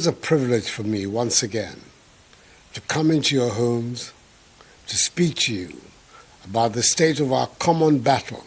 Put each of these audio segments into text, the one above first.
It's a privilege for me once again to come into your homes to speak to you about the state of our common battle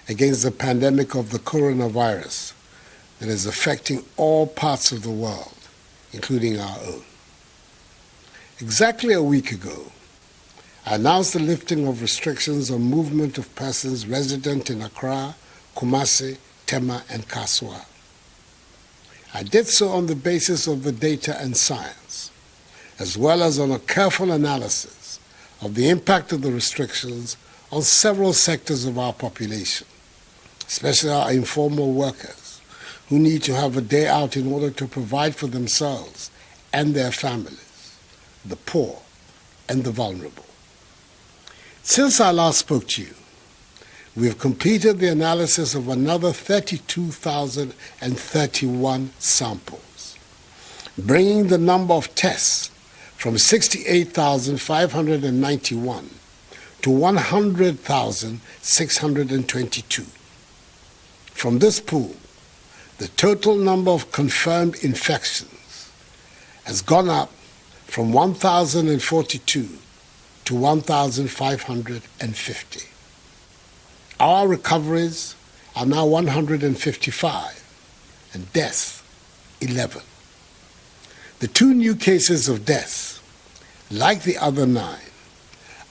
against the pandemic of the coronavirus that is affecting all parts of the world, including our own. Exactly a week ago, I announced the lifting of restrictions on movement of persons resident in Accra, Kumasi, Tema, and Kaswa. I did so on the basis of the data and science, as well as on a careful analysis of the impact of the restrictions on several sectors of our population, especially our informal workers, who need to have a day out in order to provide for themselves and their families, the poor and the vulnerable. Since I last spoke to you, we have completed the analysis of another 32,031 samples, bringing the number of tests from 68,591 to 100,622. From this pool, the total number of confirmed infections has gone up from 1,042 to 1,550. Our recoveries are now 155 and deaths 11. The 2 new cases of death, like the other 9,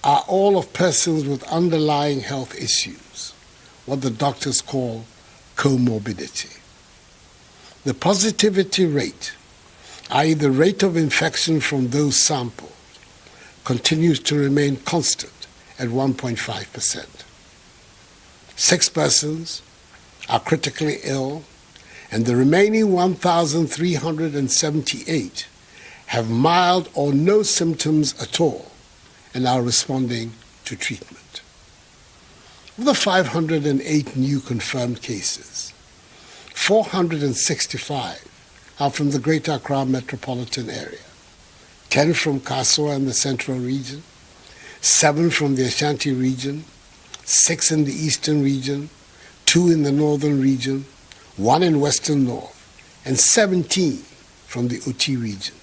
are all of persons with underlying health issues, what the doctors call comorbidity. The positivity rate, i.e. the rate of infection from those sampled, continues to remain constant at 1.5%. 6 persons are critically ill, and the remaining 1,378 have mild or no symptoms at all and are responding to treatment. Of the 508 new confirmed cases, 465 are from the Greater Accra metropolitan area, 10 from Kaswa and the Central region, 7 from the Ashanti region, 6 in the Eastern region, 2 in the Northern region, 1 in Western North, and 17 from the Oti region.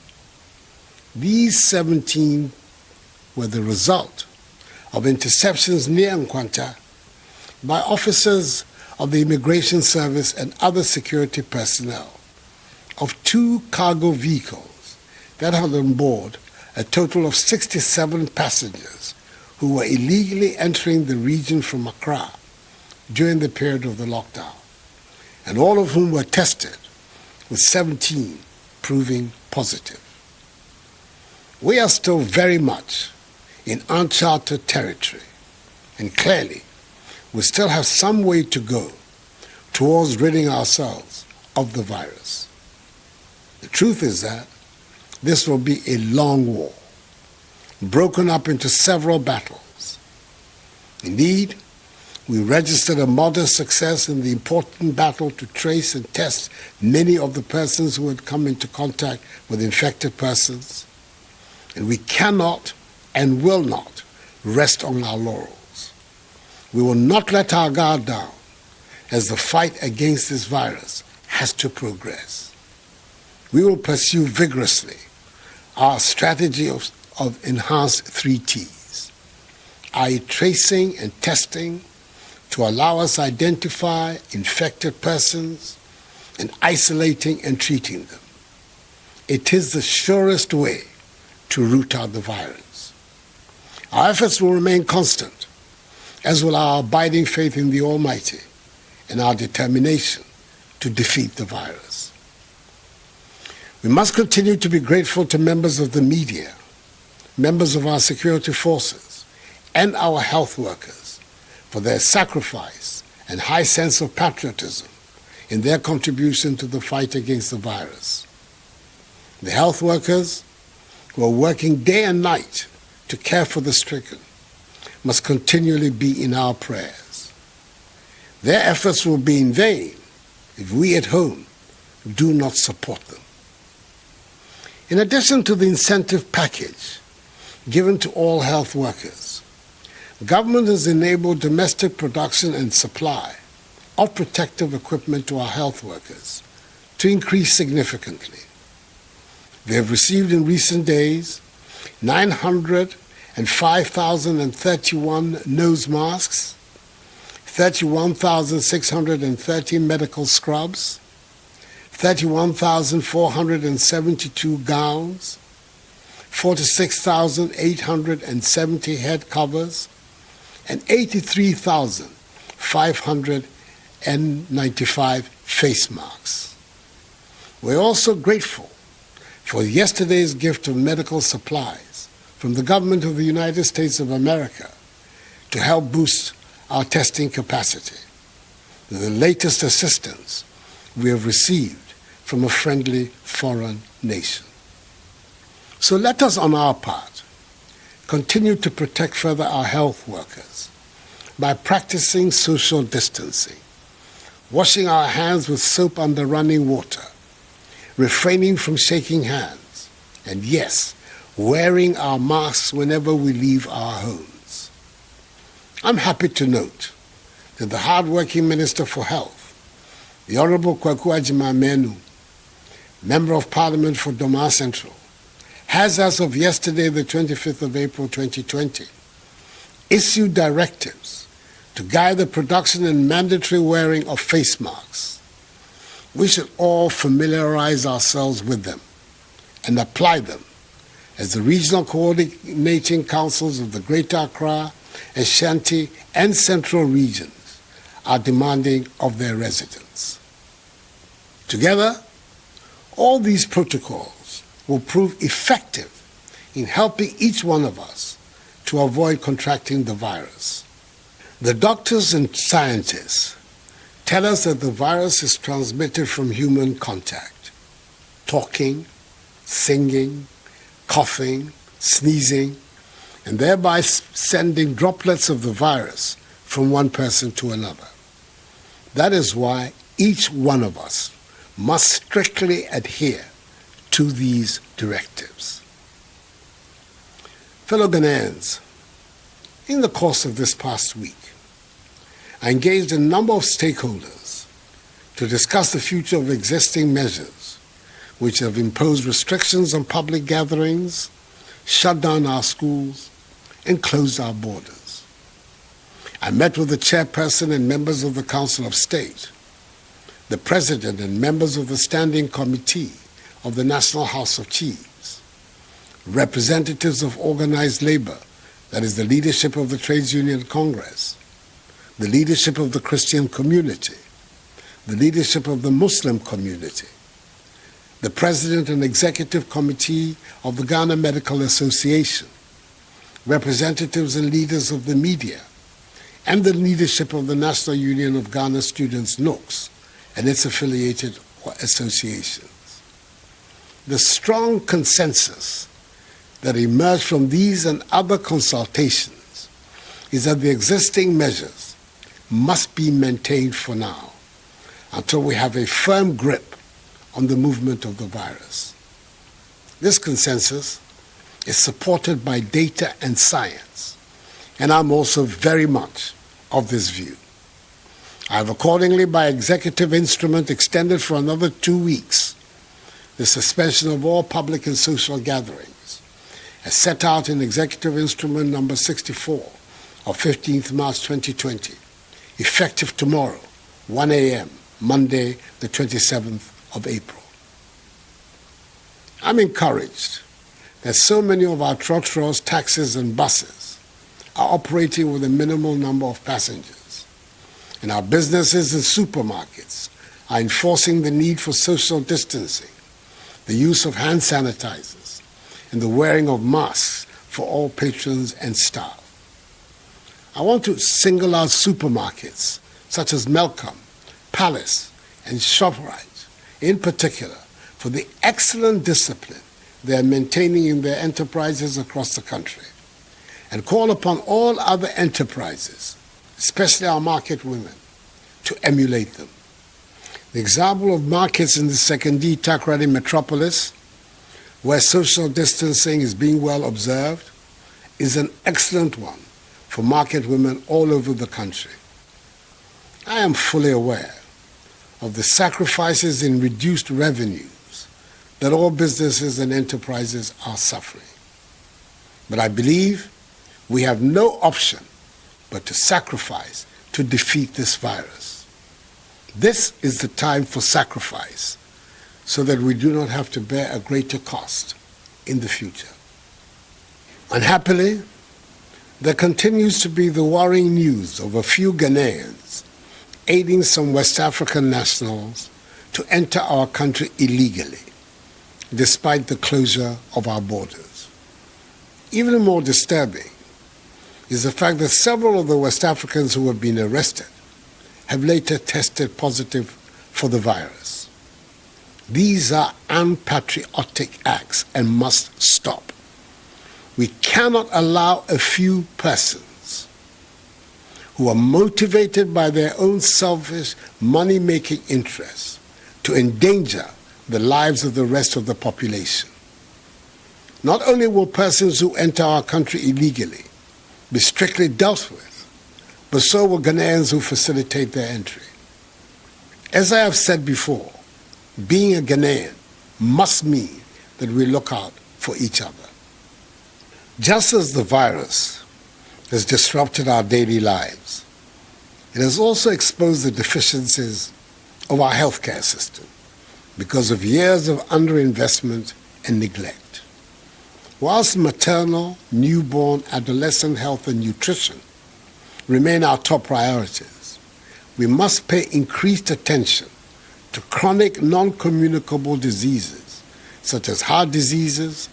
These 17 were the result of interceptions near Nkwanta by officers of the Immigration Service and other security personnel of 2 cargo vehicles that had on board a total of 67 passengers who were illegally entering the region from Accra during the period of the lockdown, and all of whom were tested, with 17 proving positive. We are still very much in uncharted territory, and clearly we still have some way to go towards ridding ourselves of the virus. The truth is that this will be a long war, broken up into several battles. Indeed, we registered a modest success in the important battle to trace and test many of the persons who had come into contact with infected persons, and we cannot and will not rest on our laurels. We will not let our guard down as the fight against this virus has to progress. We will pursue vigorously our strategy of enhanced 3 T's, i.e. tracing and testing to allow us to identify infected persons and isolating and treating them. It is the surest way to root out the virus. Our efforts will remain constant, as will our abiding faith in the Almighty and our determination to defeat the virus. We must continue to be grateful to members of the media, members of our security forces, and our health workers for their sacrifice and high sense of patriotism in their contribution to the fight against the virus. The health workers who are working day and night to care for the stricken must continually be in our prayers. Their efforts will be in vain if we at home do not support them. In addition to the incentive package given to all health workers, government has enabled domestic production and supply of protective equipment to our health workers to increase significantly. They have received in recent days 905,031 nose masks, 31,630 medical scrubs, 31,472 gowns, 46,870 head covers, and 83,595 face masks. We're also grateful for yesterday's gift of medical supplies from the government of the United States of America to help boost our testing capacity. The latest assistance we have received from a friendly foreign nation. So let us, on our part, continue to protect further our health workers by practicing social distancing, washing our hands with soap under running water, refraining from shaking hands, and yes, wearing our masks whenever we leave our homes. I'm happy to note that the hard-working Minister for Health, the Honorable Kwaku Agyeman-Manu, Member of Parliament for Doma Central, has, as of yesterday, the 25th of April 2020, issued directives to guide the production and mandatory wearing of face masks. We should all familiarize ourselves with them and apply them as the regional coordinating councils of the Greater Accra, Ashanti, and Central regions are demanding of their residents. Together, all these protocols will prove effective in helping each one of us to avoid contracting the virus. The doctors and scientists tell us that the virus is transmitted from human contact, talking, singing, coughing, sneezing, and thereby sending droplets of the virus from one person to another. That is why each one of us must strictly adhere to these directives. Fellow Ghanaians, in the course of this past week, I engaged a number of stakeholders to discuss the future of existing measures which have imposed restrictions on public gatherings, shut down our schools, and closed our borders. I met with the chairperson and members of the Council of State, the president and members of the Standing Committee of the National House of Chiefs, representatives of organized labor, that is the leadership of the Trades Union Congress, the leadership of the Christian community, the leadership of the Muslim community, the president and executive committee of the Ghana Medical Association, representatives and leaders of the media, and the leadership of the National Union of Ghana Students, NUCS, and its affiliated associations. The strong consensus that emerged from these and other consultations is that the existing measures must be maintained for now until we have a firm grip on the movement of the virus. This consensus is supported by data and science, and I'm also very much of this view. I have accordingly, by executive instrument, extended for another 2 weeks the suspension of all public and social gatherings, as set out in Executive Instrument number 64 of 15th March 2020, effective tomorrow, 1 a.m., Monday, the 27th of April. I'm encouraged that so many of our trotros, taxis, and buses are operating with a minimal number of passengers, and our businesses and supermarkets are enforcing the need for social distancing, the use of hand sanitizers, and the wearing of masks for all patrons and staff. I want to single out supermarkets such as Melcom, Palace, and ShopRite in particular for the excellent discipline they are maintaining in their enterprises across the country, and call upon all other enterprises, especially our market women, to emulate them. The example of markets in the Sekondi Takoradi metropolis, where social distancing is being well observed, is an excellent one for market women all over the country. I am fully aware of the sacrifices in reduced revenues that all businesses and enterprises are suffering. But I believe we have no option but to sacrifice to defeat this virus. This is the time for sacrifice so that we do not have to bear a greater cost in the future. Unhappily, there continues to be the worrying news of a few Ghanaians aiding some West African nationals to enter our country illegally, despite the closure of our borders. Even more disturbing is the fact that several of the West Africans who have been arrested have later tested positive for the virus. These are unpatriotic acts and must stop. We cannot allow a few persons who are motivated by their own selfish money-making interests to endanger the lives of the rest of the population. Not only will persons who enter our country illegally be strictly dealt with, but so will Ghanaians who facilitate their entry. As I have said before, being a Ghanaian must mean that we look out for each other. Just as the virus has disrupted our daily lives, it has also exposed the deficiencies of our healthcare system because of years of underinvestment and neglect. Whilst maternal, newborn, adolescent health and nutrition remain our top priorities, we must pay increased attention to chronic non-communicable diseases such as heart diseases,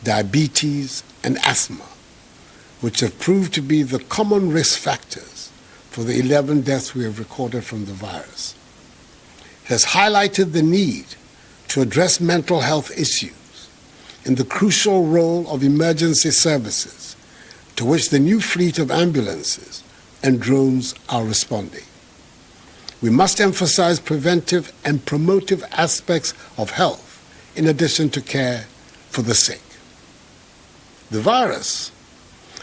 diabetes, and asthma, which have proved to be the common risk factors for the 11 deaths we have recorded from the virus. It has highlighted the need to address mental health issues and the crucial role of emergency services to which the new fleet of ambulances and drones are responding. We must emphasize preventive and promotive aspects of health in addition to care for the sick. The virus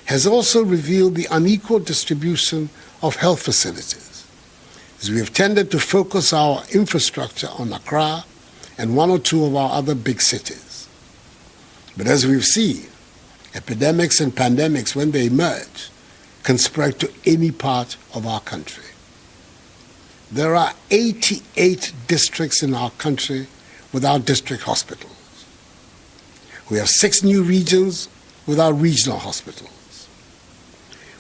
has also revealed the unequal distribution of health facilities, as we have tended to focus our infrastructure on Accra and one or two of our other big cities. But as we've seen, epidemics and pandemics, when they emerge, can spread to any part of our country. There are 88 districts in our country without district hospitals. We have 6 new regions without regional hospitals.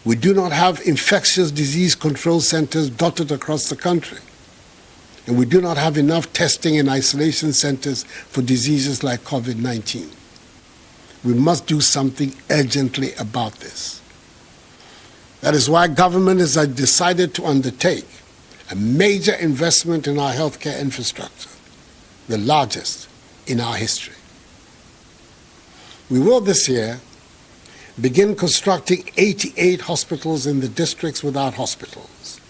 We do not have infectious disease control centers dotted across the country. And we do not have enough testing and isolation centers for diseases like COVID-19. We must do something urgently about this. That is why government has decided to undertake a major investment in our healthcare infrastructure, the largest in our history. We will this year begin constructing 88 hospitals in the districts without hospitals.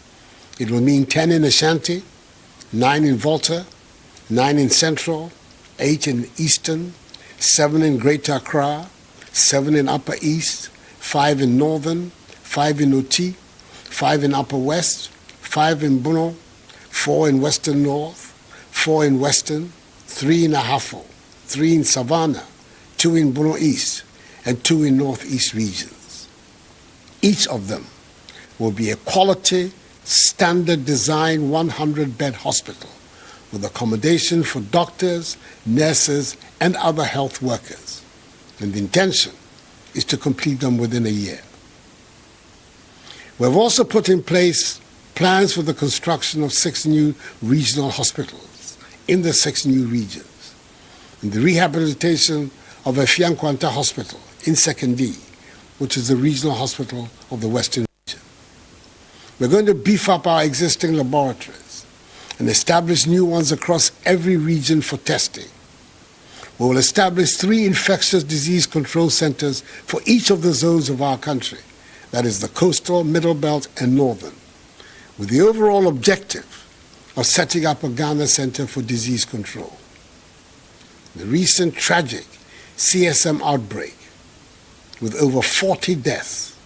It will mean 10 in Ashanti, 9 in Volta, 9 in Central, 8 in Eastern, 7 in Greater Accra, 7 in Upper East, 5 in Northern, 5 in Oti, 5 in Upper West, 5 in Bono, 4 in Western North, 4 in Western, 3 in Ahafo, 3 in Savannah, 2 in Bono East, and 2 in Northeast regions. Each of them will be a quality, standard design 100-bed hospital with accommodation for doctors, nurses, and other health workers. And the intention is to complete them within a year. We have also put in place plans for the construction of 6 new regional hospitals in the 6 new regions, and the rehabilitation of Efiankwanta Hospital in Sekondi, which is the regional hospital of the Western region. We're going to beef up our existing laboratories and establish new ones across every region for testing. We will establish 3 infectious disease control centers for each of the zones of our country, that is the coastal, middle belt, and northern, with the overall objective of setting up a Ghana Center for Disease Control. The recent tragic CSM outbreak, with over 40 deaths,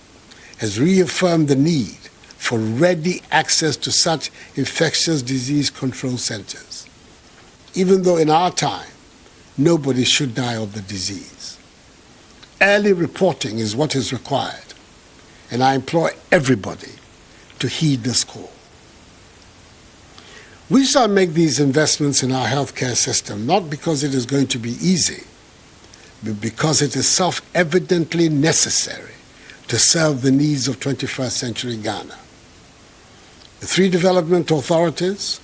has reaffirmed the need for ready access to such infectious disease control centers, even though in our time nobody should die of the disease. Early reporting is what is required, and I implore everybody to heed this call. We shall make these investments in our healthcare system not because it is going to be easy, but because it is self-evidently necessary to serve the needs of 21st century Ghana. The three development authorities,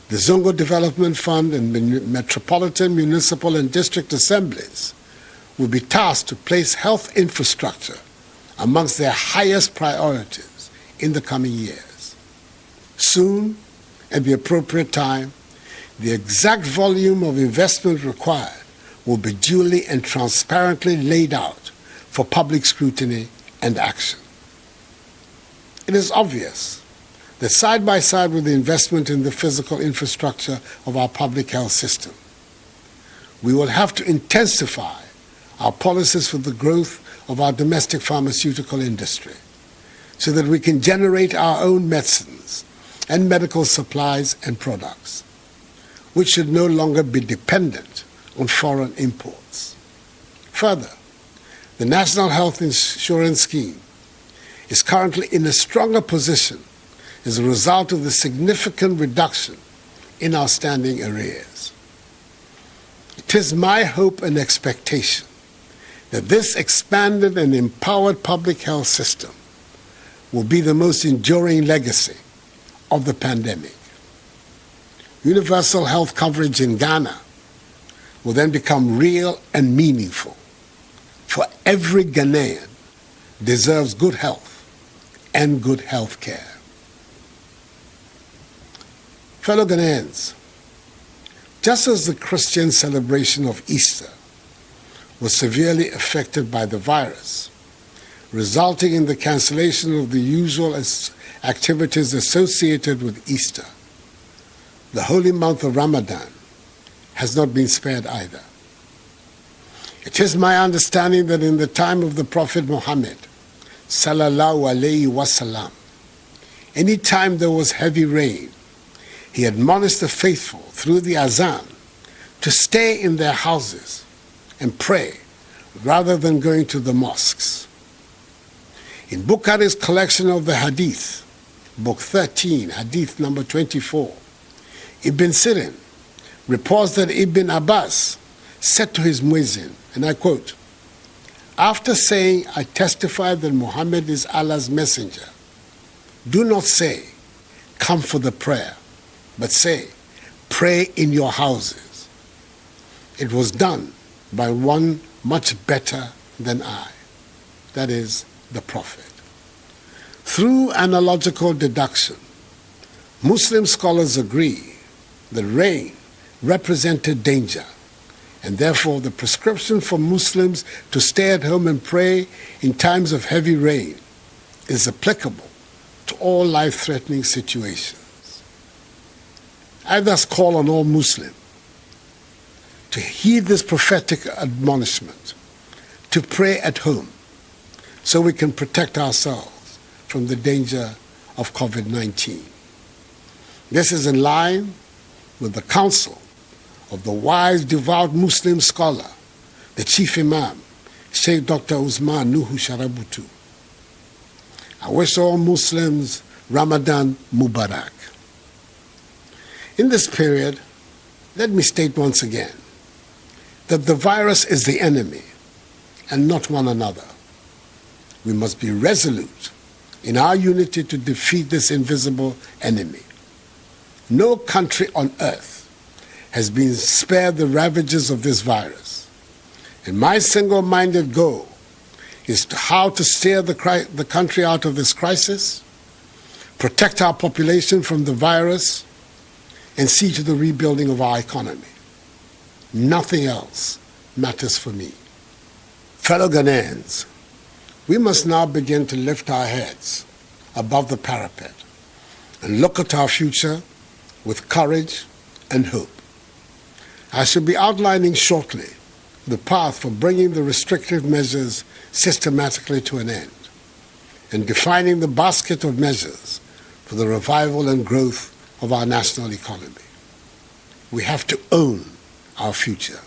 the Zongo Development Fund, and metropolitan, municipal, and district assemblies will be tasked to place health infrastructure amongst their highest priorities in the coming years. Soon, at the appropriate time, the exact volume of investment required will be duly and transparently laid out for public scrutiny and action. It is obvious that side by side with the investment in the physical infrastructure of our public health system, we will have to intensify our policies for the growth of our domestic pharmaceutical industry so that we can generate our own medicines and medical supplies and products, which should no longer be dependent on foreign imports. Further, the National Health Insurance Scheme is currently in a stronger position as a result of the significant reduction in our standing arrears. It is my hope and expectation that this expanded and empowered public health system will be the most enduring legacy of the pandemic. Universal health coverage in Ghana will then become real and meaningful, for every Ghanaian deserves good health and good health care. Fellow Ghanaians, just as the Christian celebration of Easter was severely affected by the virus, resulting in the cancellation of the usual activities associated with Easter, the holy month of Ramadan has not been spared either. It is my understanding that in the time of the Prophet Muhammad, sallallahu alaihi wasallam, any time there was heavy rain, he admonished the faithful through the azan to stay in their houses and pray rather than going to the mosques. In Bukhari's collection of the Hadith, Book 13, Hadith number 24, Ibn Sirin reports that Ibn Abbas said to his muezzin, and I quote, "After saying, 'I testify that Muhammad is Allah's messenger,' do not say, 'Come for the prayer,' but say, 'Pray in your houses.' It was done by one much better than I, that is, the Prophet." Through analogical deduction, Muslim scholars agree that rain represented danger, and therefore the prescription for Muslims to stay at home and pray in times of heavy rain is applicable to all life-threatening situations. I thus call on all Muslims to heed this prophetic admonishment, to pray at home so we can protect ourselves from the danger of COVID-19. This is in line with the counsel of the wise, devout Muslim scholar, the chief imam, Sheikh Dr. Usman Nuhu Sharabutu. I wish all Muslims Ramadan Mubarak. In this period, let me state once again that the virus is the enemy and not one another. We must be resolute in our unity to defeat this invisible enemy. No country on earth has been spared the ravages of this virus, and my single-minded goal is how to steer the country out of this crisis, protect our population from the virus, and see to the rebuilding of our economy. Nothing else matters for me. Fellow Ghanaians, we must now begin to lift our heads above the parapet and look at our future with courage and hope. I shall be outlining shortly the path for bringing the restrictive measures systematically to an end and defining the basket of measures for the revival and growth of our national economy. We have to own our future.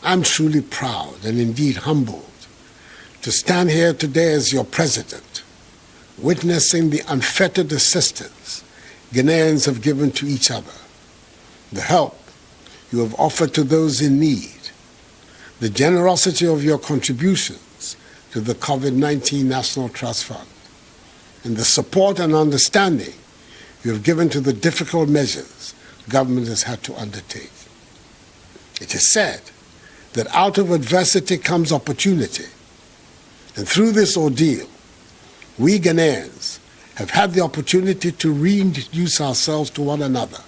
I'm truly proud and indeed humbled to stand here today as your president, witnessing the unfettered assistance Ghanaians have given to each other, the help you have offered to those in need, the generosity of your contributions to the COVID-19 National Trust Fund, and the support and understanding you have given to the difficult measures government has had to undertake. It is said that out of adversity comes opportunity, and through this ordeal, we Ghanaians have had the opportunity to reintroduce ourselves to one another,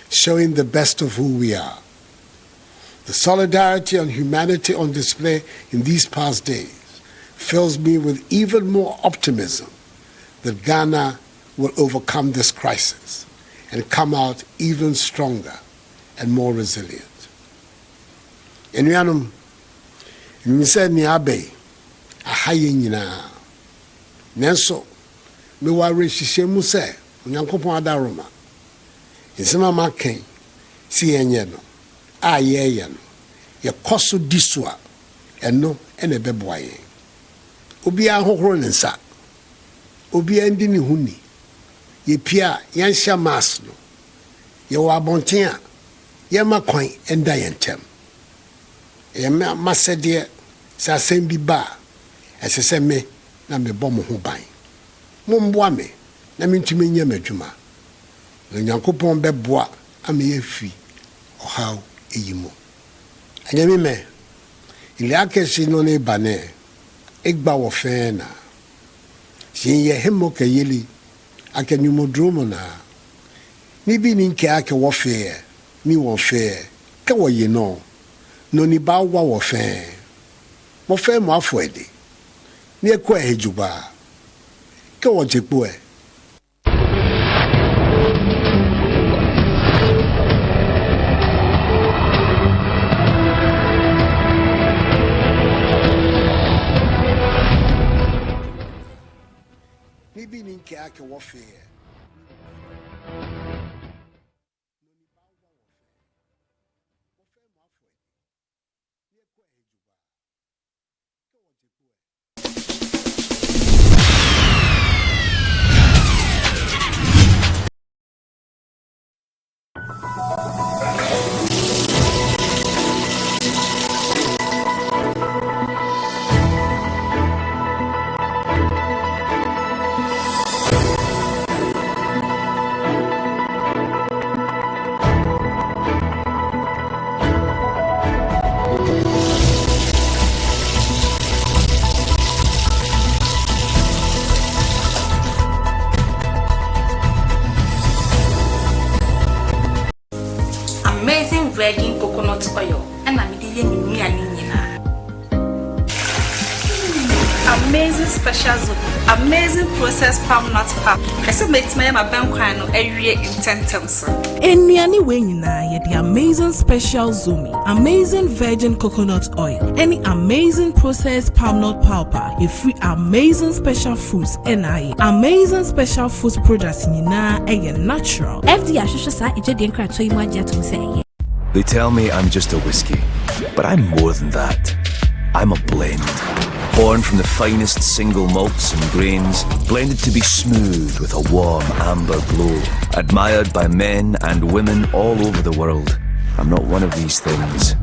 showing the best of who we are. The solidarity and humanity on display in these past days fills me with even more optimism that Ghana will overcome this crisis and come out even stronger and more resilient. Enuanom, nse ni abe ahaye nyina. Nanso, me wa rehihye mu se Onyankopon adaroma. Nsema maken si enye no a ye no ye koso diso a eno ene beboa ye. Obi ahohoro ne nsa. Obi andi ne huni. Ye pia yansha mas no. Ye wa abonten a ye makwan enda ye ntem. Ye masede sa asem bi ba esese me na me bɔ mo ho ban. Momboa me na mentumi nya madwuma. Onyankopɔn bɛboa ama yɛfi ɔhaw eyimo. Anyame me ile akesi no ne bane egba wo fe na. Shin ye hemo ka yeli akanyumodromo na. Ni bi ni nke ake wo fe ni wo fe ka wo ye no. No ni ba wa wo fe. Mo fe mo afoede. Ni ekwa hejuba. Ka wo jepo e. Ni bi ni nke ake wo fe. Amazing virgin coconut oil and I'm amazing special zone, amazing processed palm nut pap. I said make my bank no every in 10 terms. Any way the amazing special zumi, amazing virgin coconut oil, any amazing processed palm nut pulpa, you free amazing special foods, and amazing special foods products in natural. They tell me I'm just a whiskey, but I'm more than that. I'm a blend. Born from the finest single malts and grains, blended to be smooth with a warm amber glow. Admired by men and women all over the world. I'm not one of these things.